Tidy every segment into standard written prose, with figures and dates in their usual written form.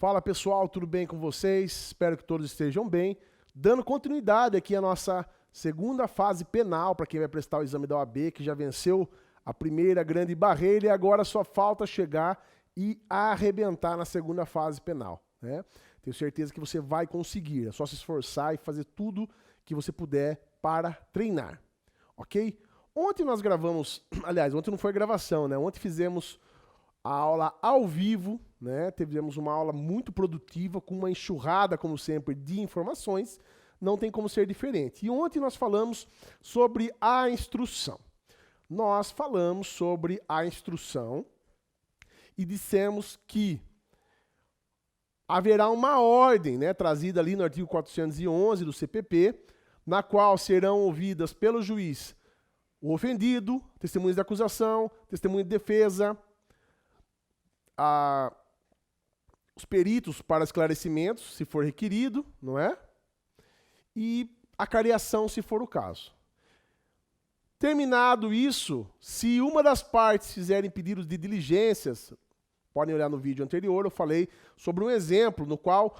Fala pessoal, tudo bem com vocês? Espero que todos estejam bem. Dando continuidade aqui à nossa segunda fase penal para quem vai prestar o exame da OAB, que já venceu a primeira grande barreira e agora só falta chegar e arrebentar na segunda fase penal, né? Tenho certeza que você vai conseguir, é só se esforçar e fazer tudo que você puder para treinar, ok? Ontem nós gravamos, aliás, ontem não foi gravação, né? Ontem fizemos a aula ao vivo, né? Tivemos uma aula muito produtiva, com uma enxurrada, como sempre, de informações. Não tem como ser diferente. E ontem nós falamos sobre a instrução. Nós falamos sobre a instrução e dissemos que haverá uma ordem, né, trazida ali no artigo 411 do CPP, na qual serão ouvidas pelo juiz o ofendido, testemunhas de acusação, testemunha de defesa, os peritos para esclarecimentos, se for requerido, não é? E a cariação, se for o caso. Terminado isso, se uma das partes fizerem pedidos de diligências, podem olhar no vídeo anterior, eu falei sobre um exemplo no qual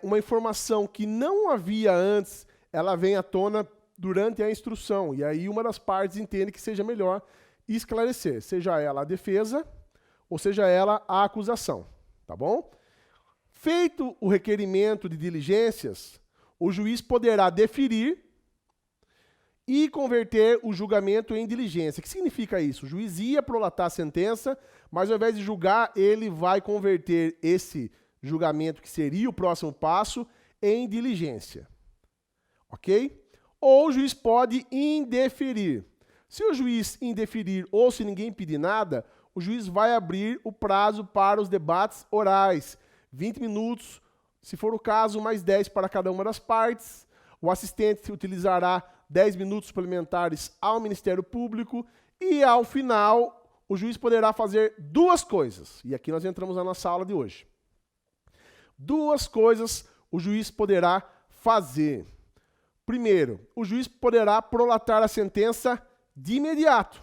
uma informação que não havia antes, ela vem à tona durante a instrução, e aí uma das partes entende que seja melhor esclarecer, seja ela a defesa, ou seja ela a acusação, tá bom? Feito o requerimento de diligências, o juiz poderá deferir e converter o julgamento em diligência. O que significa isso? O juiz ia prolatar a sentença, mas ao invés de julgar, ele vai converter esse julgamento, que seria o próximo passo, em diligência. Ok? Ou o juiz pode indeferir. Se o juiz indeferir ou se ninguém pedir nada, o juiz vai abrir o prazo para os debates orais. 20 minutos, se for o caso, mais 10 para cada uma das partes. O assistente utilizará 10 minutos suplementares ao Ministério Público e, ao final, o juiz poderá fazer duas coisas. E aqui nós entramos na nossa aula de hoje. Duas coisas o juiz poderá fazer. Primeiro, o juiz poderá prolatar a sentença de imediato.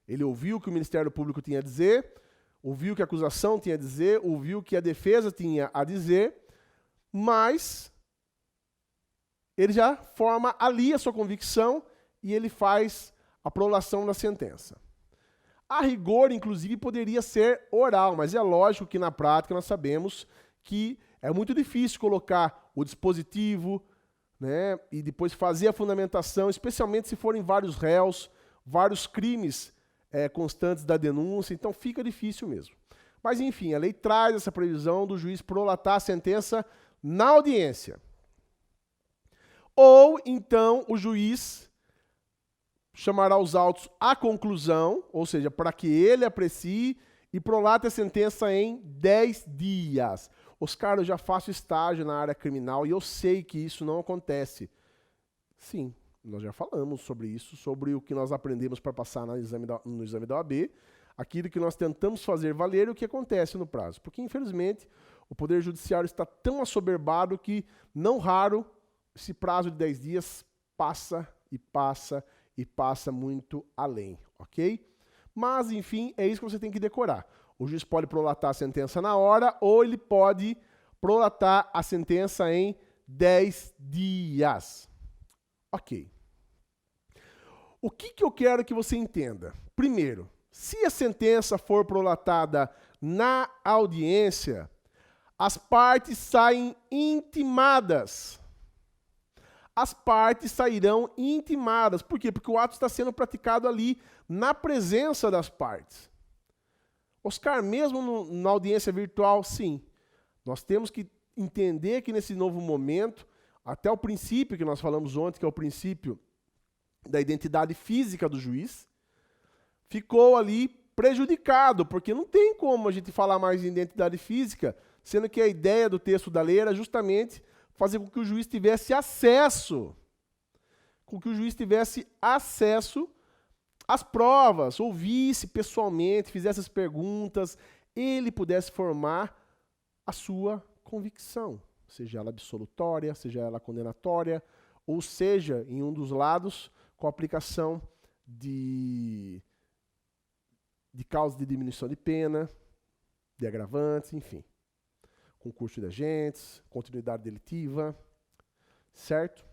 Ele ouviu o que o Ministério Público tinha a dizer, ouviu o que a acusação tinha a dizer, ouviu o que a defesa tinha a dizer, mas ele já forma ali a sua convicção e ele faz a prolação da sentença. A rigor, inclusive, poderia ser oral, mas é lógico que na prática nós sabemos que é muito difícil colocar o dispositivo, né, e depois fazer a fundamentação, especialmente se forem vários réus, vários crimes constantes da denúncia, então fica difícil mesmo. Mas, enfim, a lei traz essa previsão do juiz prolatar a sentença na audiência. Ou, então, o juiz chamará os autos à conclusão, ou seja, para que ele aprecie e prolate a sentença em 10 dias. Oscar, eu já faço estágio na área criminal e eu sei que isso não acontece. Sim. Nós já falamos sobre isso, sobre o que nós aprendemos para passar no exame da OAB, aquilo que nós tentamos fazer valer e o que acontece no prazo. Porque, infelizmente, o Poder Judiciário está tão assoberbado que, não raro, esse prazo de 10 dias passa e passa e passa muito além, ok? Mas, enfim, é isso que você tem que decorar. O juiz pode prolatar a sentença na hora ou ele pode prolatar a sentença em 10 dias. Ok. O que eu quero que você entenda? Primeiro, se a sentença for prolatada na audiência, as partes saem intimadas. As partes sairão intimadas. Por quê? Porque o ato está sendo praticado ali na presença das partes. Oscar, mesmo na audiência virtual, sim. Nós temos que entender que nesse novo momento, até o princípio que nós falamos ontem, que é o princípio da identidade física do juiz, ficou ali prejudicado, porque não tem como a gente falar mais em identidade física, sendo que a ideia do texto da lei era justamente fazer com que o juiz tivesse acesso, às provas, ouvisse pessoalmente, fizesse as perguntas, ele pudesse formar a sua convicção, seja ela absolutória, seja ela condenatória, ou seja, em um dos lados, com a aplicação de causa de diminuição de pena, de agravantes, enfim. Concurso de agentes, continuidade delitiva, certo?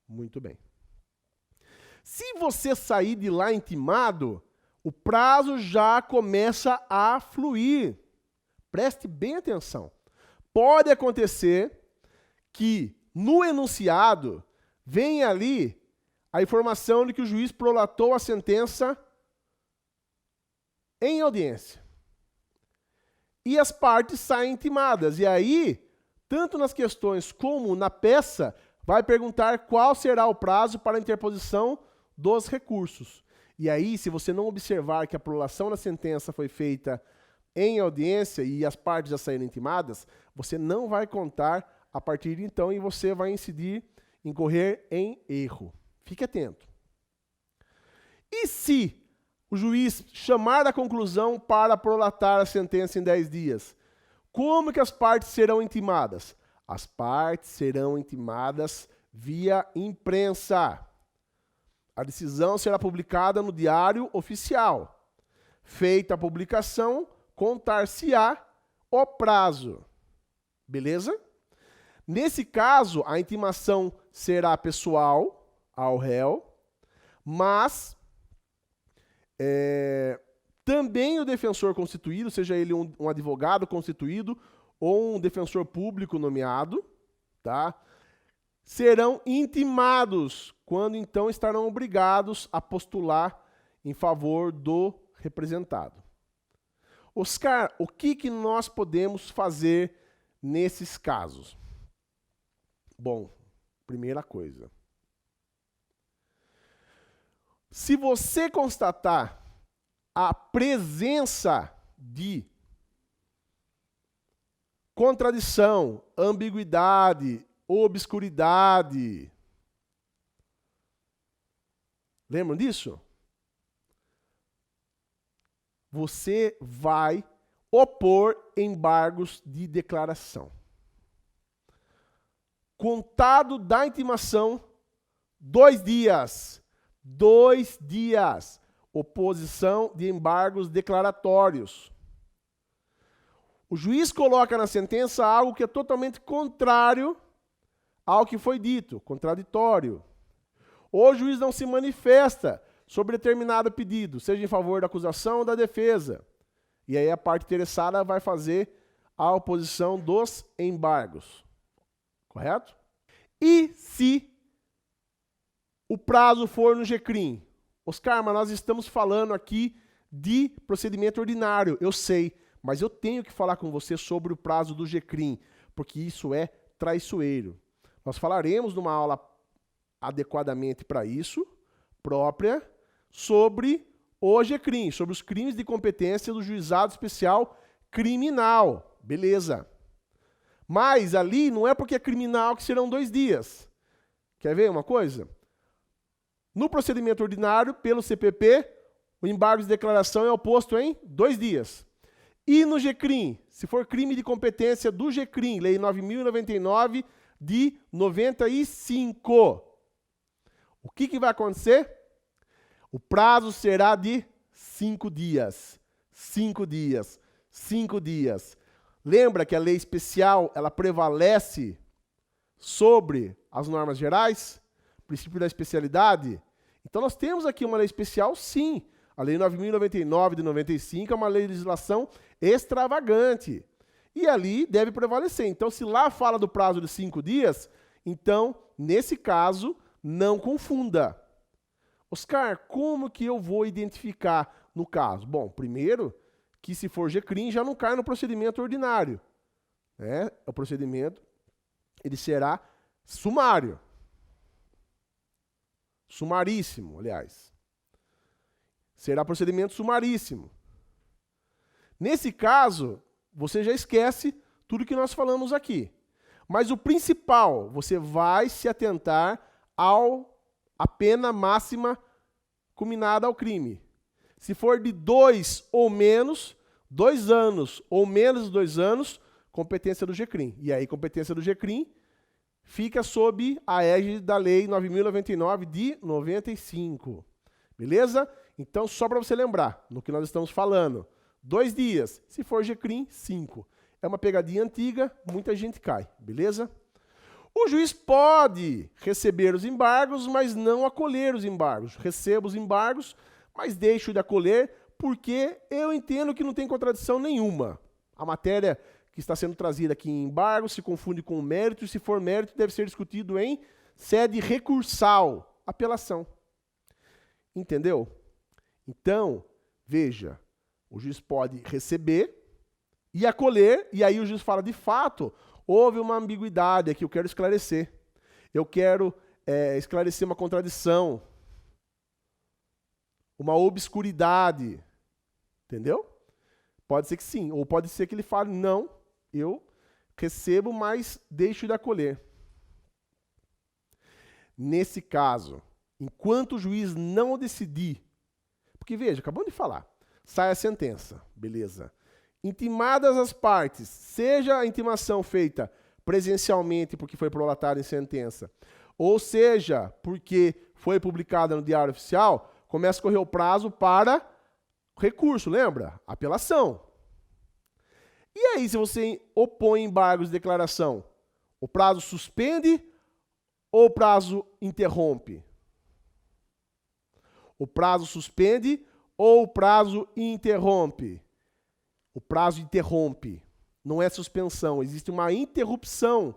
Muito bem. Se você sair de lá intimado, o prazo já começa a fluir. Preste bem atenção. Pode acontecer que no enunciado venha ali a informação de que o juiz prolatou a sentença em audiência. E as partes saem intimadas. E aí, tanto nas questões como na peça, vai perguntar qual será o prazo para a interposição dos recursos. E aí, se você não observar que a prolação da sentença foi feita em audiência e as partes já saíram intimadas, você não vai contar a partir de então e você vai incorrer em erro. Fique atento. E se o juiz chamar a conclusão para prolatar a sentença em 10 dias? Como que as partes serão intimadas? As partes serão intimadas via imprensa. A decisão será publicada no Diário Oficial. Feita a publicação, contar-se-á o prazo. Beleza? Nesse caso, a intimação será pessoal ao réu, mas também o defensor constituído, seja ele um advogado constituído ou um defensor público nomeado, tá? Serão intimados, quando então estarão obrigados a postular em favor do representado. Oscar, o que nós podemos fazer nesses casos? Bom, primeira coisa. Se você constatar a presença de contradição, ambiguidade, obscuridade. Lembram disso? Você vai opor embargos de declaração. Contado da intimação, 2 dias. 2 dias. Oposição de embargos declaratórios. O juiz coloca na sentença algo que é totalmente contrário ao que foi dito, contraditório. O juiz não se manifesta sobre determinado pedido, seja em favor da acusação ou da defesa. E aí a parte interessada vai fazer a oposição dos embargos. Correto? E se o prazo for no GCRIM? Oscar, mas nós estamos falando aqui de procedimento ordinário. Eu sei, mas eu tenho que falar com você sobre o prazo do GCRIM, porque isso é traiçoeiro. Nós falaremos numa aula adequadamente para isso, própria, sobre o GCRIM, sobre os crimes de competência do Juizado Especial Criminal. Beleza. Mas ali não é porque é criminal que serão 2 dias. Quer ver uma coisa? No procedimento ordinário, pelo CPP, o embargo de declaração é oposto em 2 dias. E no GCRIM, se for crime de competência do GCRIM, Lei 9.099 de 95, o que vai acontecer? O prazo será de 5 dias. 5 dias. 5 dias. Lembra que a lei especial, ela prevalece sobre as normas gerais? Princípio da especialidade? Então nós temos aqui uma lei especial, sim. A Lei 9.099 de 95 é uma legislação extravagante. E ali deve prevalecer. Então, se lá fala do prazo de 5 dias, então, nesse caso, não confunda. Oscar, como que eu vou identificar no caso? Bom, primeiro, que se for GCRIM, já não cai no procedimento ordinário. Né? O procedimento, ele será sumário. Sumaríssimo, aliás. Será procedimento sumaríssimo. Nesse caso, você já esquece tudo que nós falamos aqui. Mas o principal, você vai se atentar à pena máxima combinada ao crime. Se for de 2 ou menos, 2 anos ou menos de 2 anos, competência do GCRIM. E aí, competência do GCRIM fica sob a égide da Lei 9.099 de 95. Beleza? Então, só para você lembrar, no que nós estamos falando, 2 dias. Se for GCRIM, 5. É uma pegadinha antiga, muita gente cai, beleza? O juiz pode receber os embargos, mas não acolher os embargos. Recebo os embargos, mas deixo de acolher, porque eu entendo que não tem contradição nenhuma. A matéria que está sendo trazida aqui em embargo se confunde com o mérito, e se for mérito, deve ser discutido em sede recursal, apelação. Entendeu? Então, veja, o juiz pode receber e acolher, e aí o juiz fala, de fato, houve uma ambiguidade aqui, eu quero esclarecer. Eu quero esclarecer uma contradição, uma obscuridade. Entendeu? Pode ser que sim, ou pode ser que ele fale, não, eu recebo, mas deixo de acolher. Nesse caso, enquanto o juiz não decidir, porque veja, acabamos de falar, sai a sentença, beleza. Intimadas as partes, seja a intimação feita presencialmente porque foi prolatada em sentença, ou seja, porque foi publicada no Diário Oficial, começa a correr o prazo para recurso, lembra? Apelação. E aí, se você opõe embargos de declaração, o prazo suspende ou o prazo interrompe? O prazo suspende ou o prazo interrompe? O prazo interrompe. Não é suspensão, existe uma interrupção.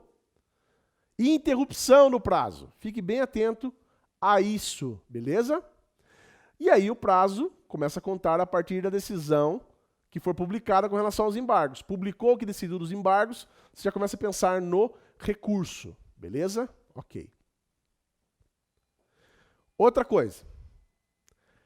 Interrupção no prazo. Fique bem atento a isso, beleza? E aí o prazo começa a contar a partir da decisão que for publicada com relação aos embargos. Publicou que decidiu dos embargos, você já começa a pensar no recurso, beleza? Ok. Outra coisa.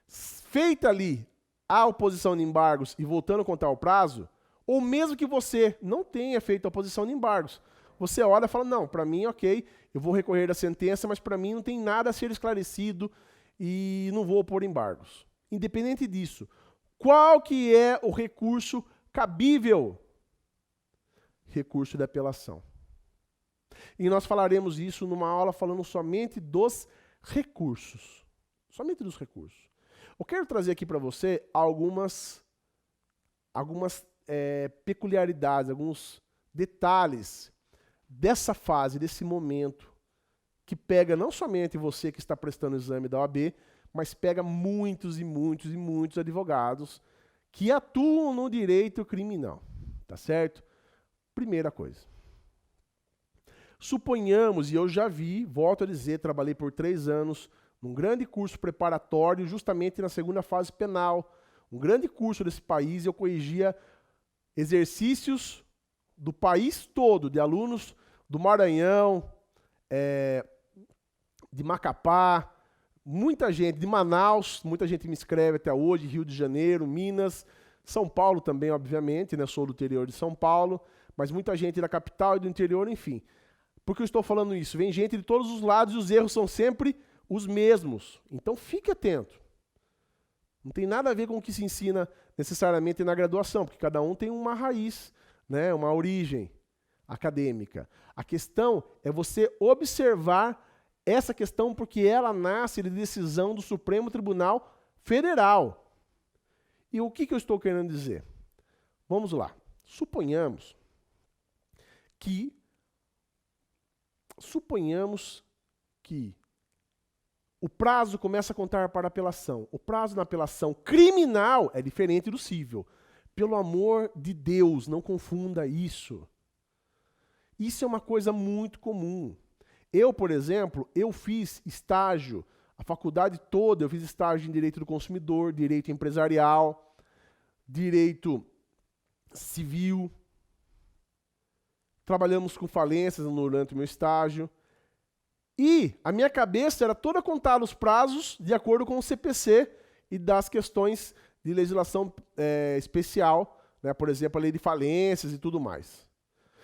Feita ali a oposição de embargos e voltando a contar o prazo, ou mesmo que você não tenha feito a oposição de embargos, você olha e fala, não, para mim, ok, eu vou recorrer da sentença, mas para mim não tem nada a ser esclarecido e não vou opor embargos. Independente disso, qual que é o recurso cabível? Recurso de apelação. E nós falaremos isso numa aula falando somente dos recursos. Somente dos recursos. Eu quero trazer aqui para você algumas peculiaridades, alguns detalhes dessa fase, desse momento, que pega não somente você que está prestando o exame da OAB, mas pega muitos e muitos e muitos advogados que atuam no direito criminal, tá certo? Primeira coisa. Suponhamos, e eu já vi, volto a dizer, trabalhei por 3 anos num grande curso preparatório, justamente na segunda fase penal, um grande curso desse país, eu corrigia exercícios do país todo, de alunos do Maranhão, de Macapá, muita gente, de Manaus, muita gente me escreve até hoje, Rio de Janeiro, Minas, São Paulo também, obviamente, né? Sou do interior de São Paulo, mas muita gente da capital e do interior, enfim. Por que eu estou falando isso? Vem gente de todos os lados e os erros são sempre os mesmos. Então fique atento. Não tem nada a ver com o que se ensina necessariamente na graduação, porque cada um tem uma raiz, né? Uma origem acadêmica. A questão é você observar essa questão porque ela nasce de decisão do Supremo Tribunal Federal. E o que eu estou querendo dizer? Vamos lá. Suponhamos que o prazo começa a contar para apelação. O prazo na apelação criminal é diferente do cível. Pelo amor de Deus, não confunda isso. Isso é uma coisa muito comum. Eu, por exemplo, eu fiz estágio, a faculdade toda, eu fiz estágio em Direito do Consumidor, Direito Empresarial, Direito Civil. Trabalhamos com falências durante o meu estágio. E a minha cabeça era toda contar os prazos de acordo com o CPC e das questões de legislação especial, né? Por exemplo, a lei de falências e tudo mais.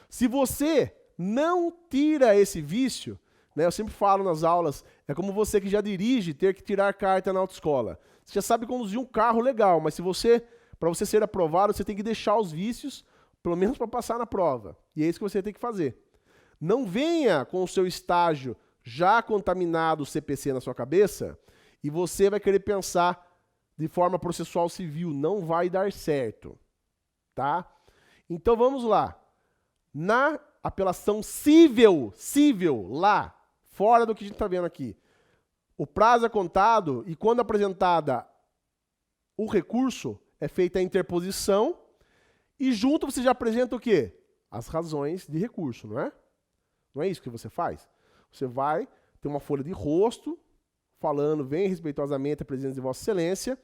Se você não tira esse vício, né? Eu sempre falo nas aulas, é como você que já dirige ter que tirar carta na autoescola. Você já sabe conduzir um carro legal, mas para você ser aprovado, você tem que deixar os vícios, pelo menos para passar na prova. E é isso que você tem que fazer. Não venha com o seu estágio já contaminado o CPC na sua cabeça e você vai querer pensar de forma processual civil. Não vai dar certo, tá? Então vamos lá. Na apelação civil, lá, fora do que a gente está vendo aqui, o prazo é contado e quando apresentada o recurso, é feita a interposição e junto você já apresenta o quê? As razões de recurso, não é? Não é isso que você faz? Você vai ter uma folha de rosto falando, vem respeitosamente a presença de Vossa Excelência,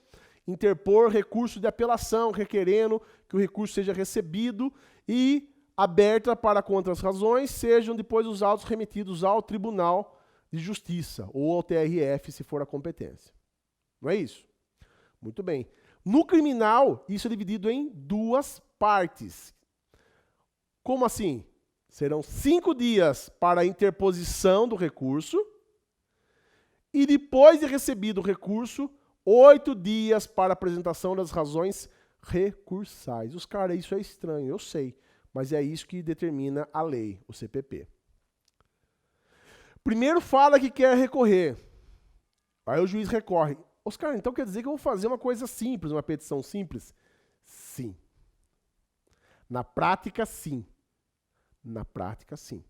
interpor recurso de apelação, requerendo que o recurso seja recebido e aberta para contra as razões, sejam depois os autos remetidos ao Tribunal de Justiça ou ao TRF, se for a competência. Não é isso? Muito bem. No criminal, isso é dividido em duas partes. Como assim? Serão 5 dias para a interposição do recurso e depois de recebido o recurso, 8 dias para a apresentação das razões recursais. Os caras, isso é estranho, eu sei, mas é isso que determina a lei, o CPP. Primeiro fala que quer recorrer, aí o juiz recorre. Oscar, então quer dizer que eu vou fazer uma coisa simples, uma petição simples? Sim. Na prática, sim. Na prática, sim.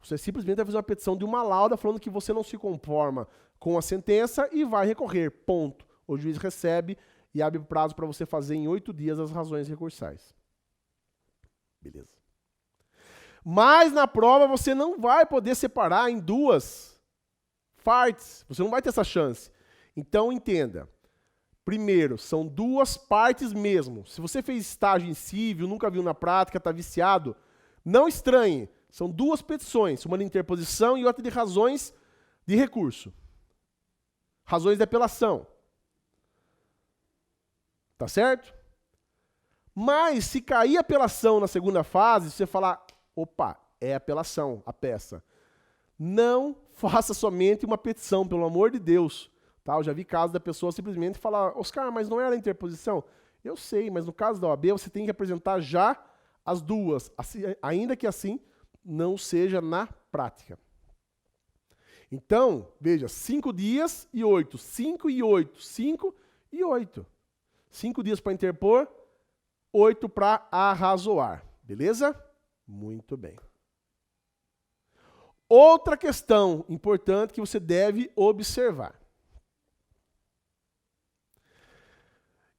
Você simplesmente vai fazer uma petição de uma lauda falando que você não se conforma com a sentença e vai recorrer, ponto. O juiz recebe e abre prazo para você fazer em 8 dias as razões recursais. Beleza. Mas na prova você não vai poder separar em duas partes. Você não vai ter essa chance. Então entenda. Primeiro, são duas partes mesmo. Se você fez estágio em civil, nunca viu na prática, está viciado, não estranhe. São duas petições, uma de interposição e outra de razões de recurso. Razões de apelação. Tá certo? Mas se cair apelação na segunda fase, você falar, opa, é apelação, a peça. Não faça somente uma petição, pelo amor de Deus. Tá? Eu já vi casos da pessoa simplesmente falar, Oscar, mas não era interposição? Eu sei, mas no caso da OAB você tem que apresentar já as duas, assim, ainda que assim não seja na prática. Então, veja, 5 dias e 8, 5 e 8, 5 e 8. 5 dias para interpor, 8 para arrazoar. Beleza? Muito bem. Outra questão importante que você deve observar.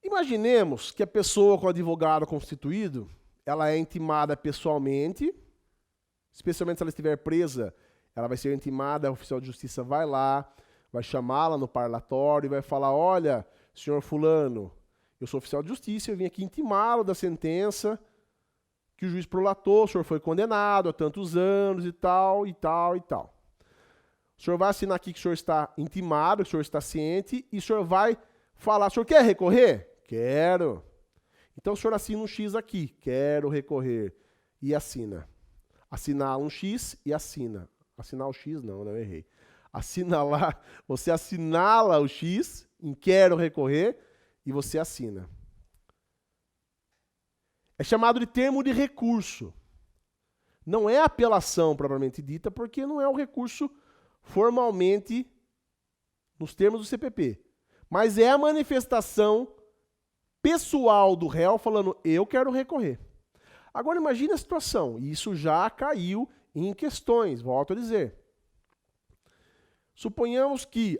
Imaginemos que a pessoa com advogado constituído, ela é intimada pessoalmente, especialmente se ela estiver presa, ela vai ser intimada, o oficial de justiça vai lá, vai chamá-la no parlatório e vai falar, olha, senhor fulano, eu sou oficial de justiça, eu vim aqui intimá-lo da sentença que o juiz prolatou, o senhor foi condenado a tantos anos e tal, e tal, e tal. O senhor vai assinar aqui que o senhor está intimado, que o senhor está ciente, e o senhor vai falar, o senhor quer recorrer? Quero. Então o senhor assina um X aqui, quero recorrer, e assina. Assinar um X e assina. Assinar o X não, eu errei. Assinalar, você assinala o X em quero recorrer e você assina. É chamado de termo de recurso. Não é apelação propriamente dita, porque não é um recurso formalmente nos termos do CPP. Mas é a manifestação pessoal do réu falando, eu quero recorrer. Agora imagine a situação, e isso já caiu em questões, volto a dizer. Suponhamos que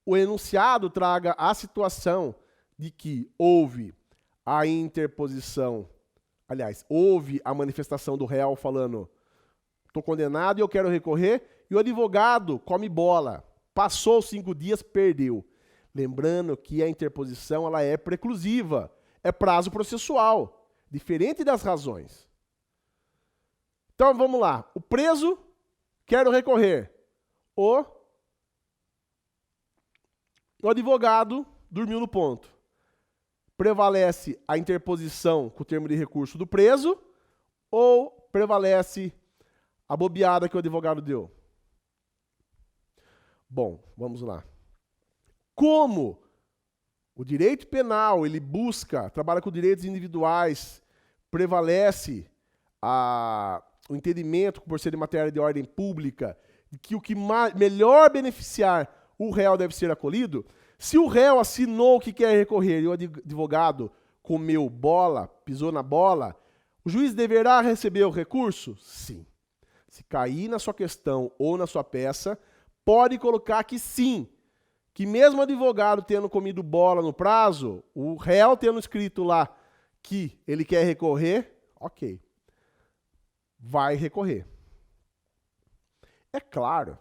o enunciado traga a situação de que houve a interposição, aliás, houve a manifestação do réu falando, estou condenado e eu quero recorrer, e o advogado come bola, passou 5 dias, perdeu. Lembrando que a interposição ela é preclusiva, é prazo processual. Diferente das razões. Então, vamos lá. O preso, quero recorrer. O advogado dormiu no ponto. Prevalece a interposição com o termo de recurso do preso ou prevalece a bobeada que o advogado deu? Bom, vamos lá. Como o direito penal, ele trabalha com direitos individuais, prevalece o entendimento, por ser de matéria de ordem pública, de que o que melhor beneficiar o réu deve ser acolhido, Se o réu assinou que quer recorrer e o advogado comeu bola, pisou na bola, o juiz deverá receber o recurso? Sim. Se cair na sua questão ou na sua peça, pode colocar que sim. Que mesmo o advogado tendo comido bola no prazo, o réu tendo escrito lá que ele quer recorrer, ok. Vai recorrer. É claro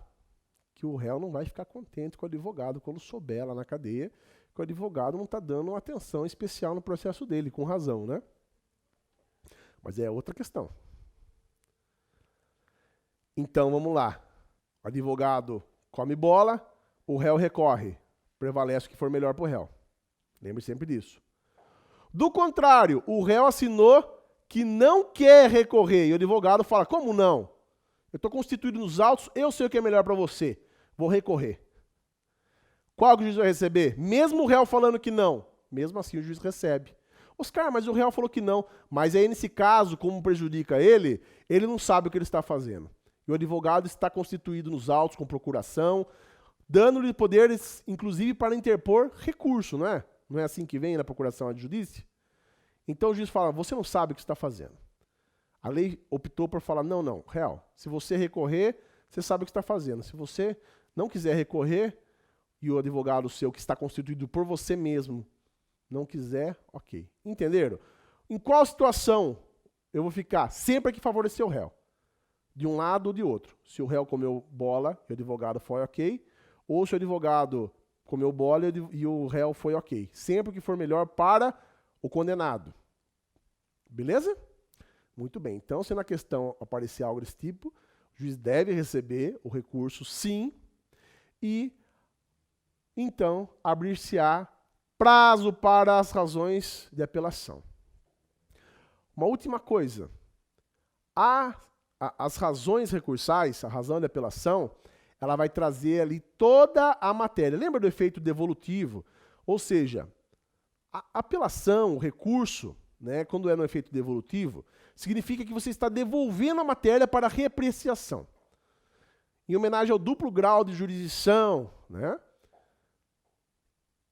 que o réu não vai ficar contente com o advogado quando souber lá na cadeia que o advogado não está dando uma atenção especial no processo dele, com razão, né? Mas é outra questão. Então, vamos lá. O advogado come bola, o réu recorre. Prevalece o que for melhor para o réu. Lembre sempre disso. Do contrário, o réu assinou que não quer recorrer e o advogado fala, como não? Eu estou constituído nos autos, eu sei o que é melhor para você. Vou recorrer. Qual que o juiz vai receber? Mesmo o réu falando que não. Mesmo assim o juiz recebe. Oscar, mas o réu falou que não. Mas aí nesse caso, como prejudica ele não sabe o que ele está fazendo. E o advogado está constituído nos autos com procuração, dando-lhe poderes, inclusive, para interpor recurso, não é? Não é assim que vem na procuração ad judice? Então o juiz fala, você não sabe o que está fazendo. A lei optou por falar, não, réu, se você recorrer, você sabe o que está fazendo. Se você não quiser recorrer, e o advogado seu, que está constituído por você mesmo, não quiser, ok. Entenderam? Em qual situação eu vou ficar? Sempre que favorecer o réu. De um lado ou de outro. Se o réu comeu bola e o advogado foi ok, ou se o advogado comeu bola e o réu foi ok. Sempre que for melhor para o condenado. Beleza? Muito bem. Então, se na questão aparecer algo desse tipo, o juiz deve receber o recurso sim, e então abrir-se-á prazo para as razões de apelação. Uma última coisa. As razões recursais, a razão de apelação, ela vai trazer ali toda a matéria. Lembra do efeito devolutivo? Ou seja, a apelação, o recurso, né, quando é no efeito devolutivo, significa que você está devolvendo a matéria para reapreciação. Em homenagem ao duplo grau de jurisdição, né?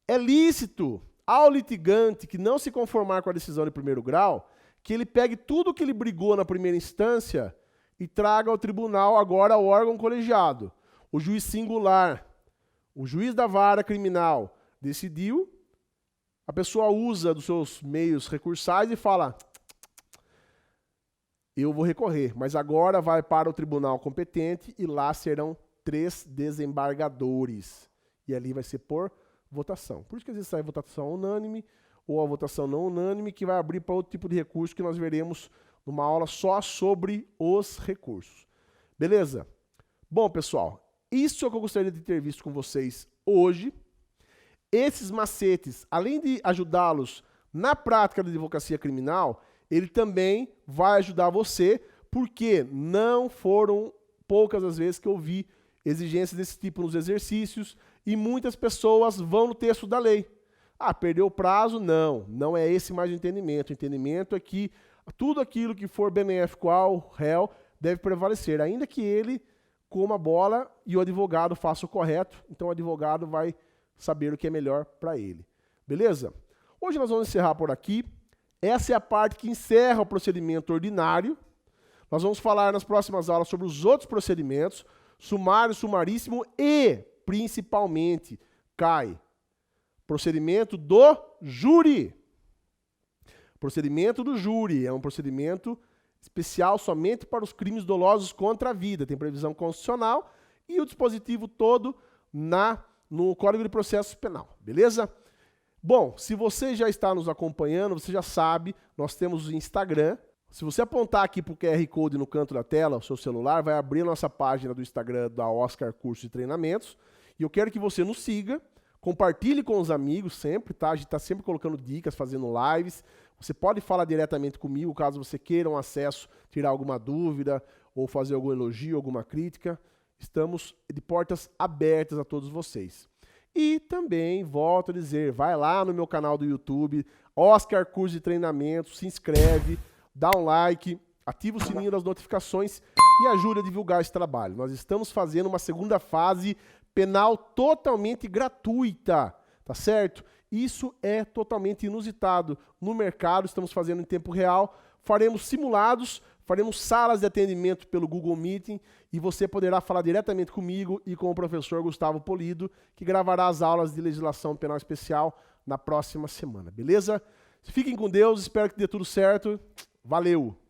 É lícito ao litigante que não se conformar com a decisão de primeiro grau, que ele pegue tudo que ele brigou na primeira instância e traga ao tribunal agora ao órgão colegiado. O juiz singular, o juiz da vara criminal decidiu, a pessoa usa dos seus meios recursais e fala, eu vou recorrer, mas agora vai para o tribunal competente e lá serão 3 desembargadores. E ali vai ser por votação. Por isso que às vezes sai votação unânime ou a votação não unânime, que vai abrir para outro tipo de recurso que nós veremos numa aula só sobre os recursos. Beleza? Bom, pessoal, isso é o que eu gostaria de ter visto com vocês hoje. Esses macetes, além de ajudá-los na prática da advocacia criminal, ele também vai ajudar você, porque não foram poucas as vezes que eu vi exigências desse tipo nos exercícios e muitas pessoas vão no texto da lei. Ah, perdeu o prazo? Não é esse mais o entendimento. O entendimento é que tudo aquilo que for benéfico ao réu deve prevalecer, ainda que ele coma a bola e o advogado faça o correto, então o advogado vai saber o que é melhor para ele. Beleza? Hoje nós vamos encerrar por aqui. Essa é a parte que encerra o procedimento ordinário. Nós vamos falar nas próximas aulas sobre os outros procedimentos, sumário, sumaríssimo e, principalmente, procedimento do júri. Procedimento do júri é um procedimento especial somente para os crimes dolosos contra a vida. Tem previsão constitucional e o dispositivo todo no Código de Processo Penal. Beleza? Bom, se você já está nos acompanhando, você já sabe, nós temos o Instagram. Se você apontar aqui para o QR Code no canto da tela, o seu celular, vai abrir a nossa página do Instagram da Oscar Cursos e Treinamentos. E eu quero que você nos siga, compartilhe com os amigos sempre, tá? A gente está sempre colocando dicas, fazendo lives. Você pode falar diretamente comigo, caso você queira um acesso, tirar alguma dúvida ou fazer algum elogio, alguma crítica. Estamos de portas abertas a todos vocês. E também, volto a dizer, vai lá no meu canal do YouTube, Oscar Cursos e Treinamentos, se inscreve, dá um like, ativa o sininho das notificações e ajude a divulgar esse trabalho. Nós estamos fazendo uma segunda fase penal totalmente gratuita. tá certo? Isso é totalmente inusitado no mercado, estamos fazendo em tempo real, faremos simulados, faremos salas de atendimento pelo Google Meeting e você poderá falar diretamente comigo e com o professor Gustavo Polido, que gravará as aulas de legislação penal especial na próxima semana, beleza? Fiquem com Deus, espero que dê tudo certo. Valeu!